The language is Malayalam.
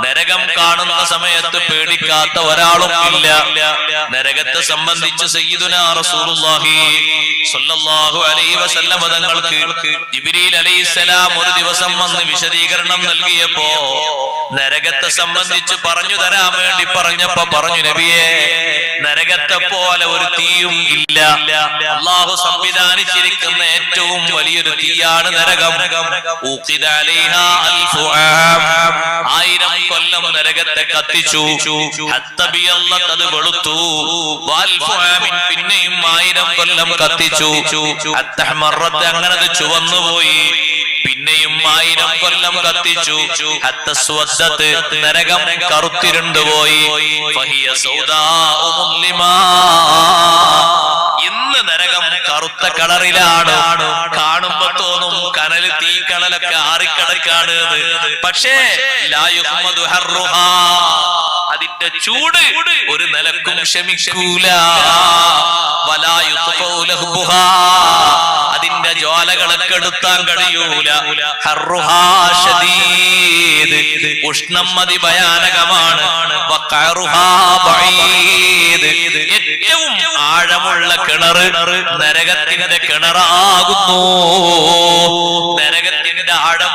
നരകം കാണുന്ന സമയത്ത് പേടിക്കാത്ത ഒരാളും ഇല്ല. നരകത്തെ സംബന്ധിച്ച് സയ്യിദുനാ റസൂലുള്ളാഹി സ്വല്ലല്ലാഹു അലൈഹി വസല്ലം തങ്ങൾക്ക് ജിബ്രീൽ അലൈഹിസ്സലാം ഒരു ദിവസം വന്ന് വിശദീകരണം നൽകിയപ്പോ നരകത്തെ സംബന്ധിച്ച് പറഞ്ഞു തരാൻ വേണ്ടി പറഞ്ഞപ്പോ പറഞ്ഞു, നബിയേ, നരകത്തെ പോലെ ഒരു തീയും ഇല്ല. അല്ലാഹു സംവിധാനിച്ചിരിക്കുന്ന ഏറ്റവും വലിയൊരു തീയാണ് നരകം. 1000 കൊല്ലം നരകത്തെ കത്തിച്ചു. അത് വെളുത്തു. പിന്നെയും 1000 കൊല്ലം കത്തിച്ചു. അങ്ങനെ ചുവന്നുപോയി. പിന്നെയും 1000 കൊല്ലം കത്തിച്ചു. നരകം കറുത്തിരുണ്ടുപോയി. ഇന്ന് നരകം കറുത്ത കളറിലാണ്. കാണുമ്പോ തോന്നും കനല് തീക്കണലൊക്കെ ആറിക്കിടക്കാണ്. പക്ഷേ അതിന്റെ ചൂട് ഒരു നിലക്കും ക്ഷമിക്കൂല. അതിന്റെ ജ്വാലകളെ കെടുത്താൻ കഴിയൂല. ഉഷ്ണം അതിഭയാനകമാണ്. ഏറ്റവും ആഴമുള്ള കിണറ് നരകത്തിന്റെ കിണറാകുന്നു. നരകത്തിന്റെ ആഴം